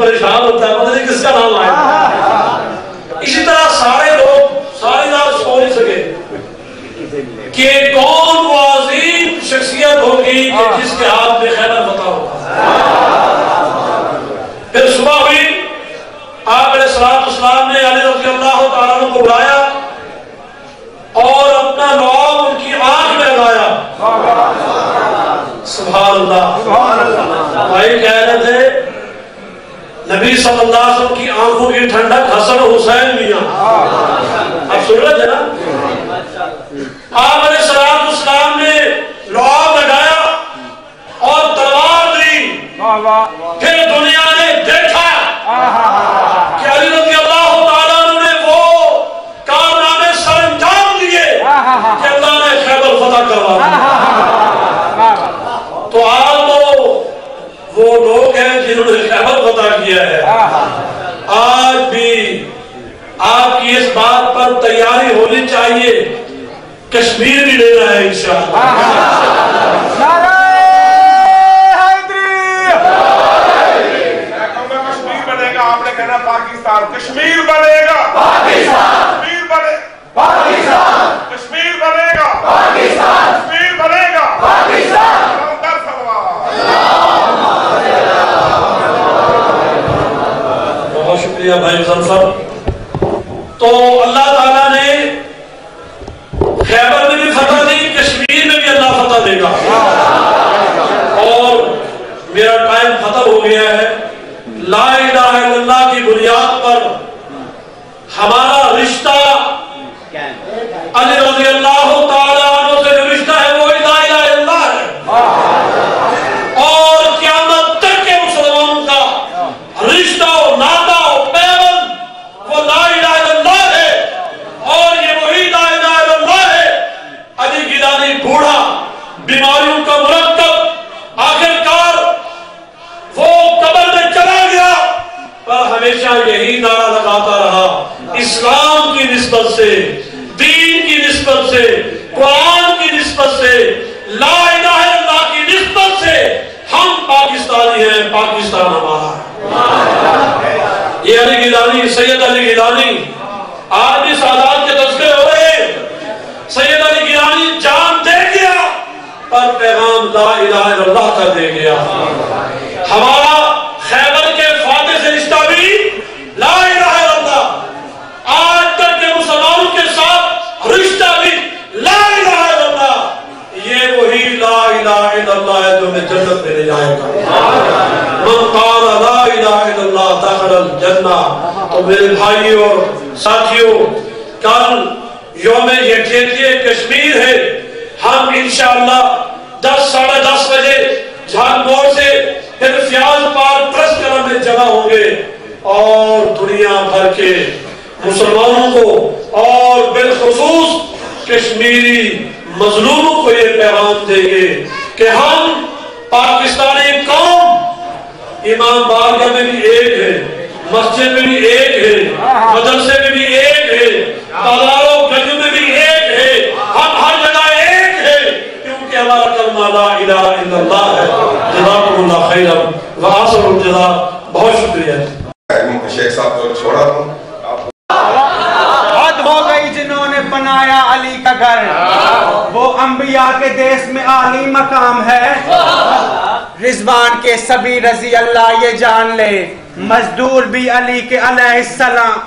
پریشان ہوتا ہے پتہ نہیں کس کا نام آیا. اسی طرح سارے لوگ ساری رات سو نہیں سکے کہ کون وہ عظیم شخصیت ہوگی کہ جس کے ہاتھ میں خیبر فتح ہوگا. پھر صبح ہوئی، آپ علیہ السلام نے علی رضی اللہ تعالیٰ عنہ کو بلایا اور اپنا لعاب ان کی آنکھ میں لگایا. سبحان اللہ. بھائی کہہ رہے تھے نبی صلی اللہ علیہ وسلم کی آنکھوں کی ٹھنڈک حسن حسین میاں. اب سن رہے تھے نا؟ آپ علیہ السلام نے لعاب لگایا اور تلوار دی. پھر دنیا نے دیکھا کہ علی رضی اللہ تعالیٰ عنہ نے وہ کارنامے سر انجام دیے کہ اللہ نے خیبر فتح کروا دیا. تو آج وہ لوگ ہیں جنہوں نے خیبر فتح کیا ہے. آج بھی آپ کی اس بات پر تیاری ہونی چاہیے، کشمیر بھی لینا ہے انشاءاللہ. پاکستان کشمیر بنے گا، پاکستان کشمیر بنے پاکستان کشمیر بنے گا، پاکستان کشمیر بنے گا، پاکستان. بہت شکریہ بھائی افضل صاحب. تو اللہ تعالیٰ نے خیبر میں بھی فتح دی، کشمیر میں بھی اللہ فتح دے گا. اور میرا ٹائم ختم ہو گیا ہے. لا الہ الا اللہ کی بنیاد پر ہمارا رشتہ علی رضی اللہ تعالیٰ عنہ سے جو رشتہ ہے وہ لا الہ الا اللہ ہے. اور قیامت تک کے مسلمانوں کا رشتہ و ناطہ و پیوند وہ لا الہ الا اللہ ہے. اور یہ وہی لا الہ الا اللہ ہے. علی گیلانی بوڑھا، بیماریوں کا مرکب، آخرکار وہ قبر میں چلا گیا پر ہمیشہ یہی نعرہ لگاتا رہا، اسلام کی نسبت سے، دین کی نسبت سے، قرآن کی نسبت سے، لا الہ الا اللہ کی نسبت سے ہم پاکستانی ہیں، پاکستان ہمارا ہے. یہ علی گیلانی، سید علی گیلانی، آج بھی سادات کے تذکرے ہو رہے ہیں. سید علی گیلانی جان دے گیا پر پیغام لا الہ الا اللہ کا دے گیا. ہمارا خیبر کے فاتح سے رشتہ بھی لا الہ الا اللہ. آج تک کے مسلمانوں کے ساتھ رشتہ بھی لا الہ الا اللہ. یہ وہی لا الہ الا اللہ ہے جو ہمیں جنت میں لے جائے گا. من قال لا الہ الا اللہ دخل الجنہ. تو میرے بھائیوں اور ساتھیوں، کل یوم یکجہتی کشمیر ہے. ہم انشاءاللہ 10 ساڑھے 10 بجے جھاگ موڑ سے پھر فیاض پارک ٹرسٹ کلب میں جمع ہوں گے اور دنیا بھر کے مسلمانوں کو اور بالخصوص کشمیری مظلوموں کو یہ پیغام دیں گے کہ ہم پاکستانی قوم امام بارگاہ میں بھی ایک ہے، مسجد میں بھی ایک ہے، مدرسے میں بھی ایک ہے، بازاروں گلیوں میں بھی ایک ہے. ہم ہر جگہ ایک ہے کیونکہ ہمارا کلمہ لا الہ الا اللہ ہے. جزاکم اللہ خیرا وآخر الجزاء. بہت شکریہ. شیخ صاحب کو چھوڑا ہوں. حد ہو گئی جنہوں نے بنایا علی کا گھر. وہ انبیاء کے دیس میں عالی مقام ہے. رضوان کے سبھی رضی اللہ یہ جان لے، مزدور بھی علی کے علیہ السلام.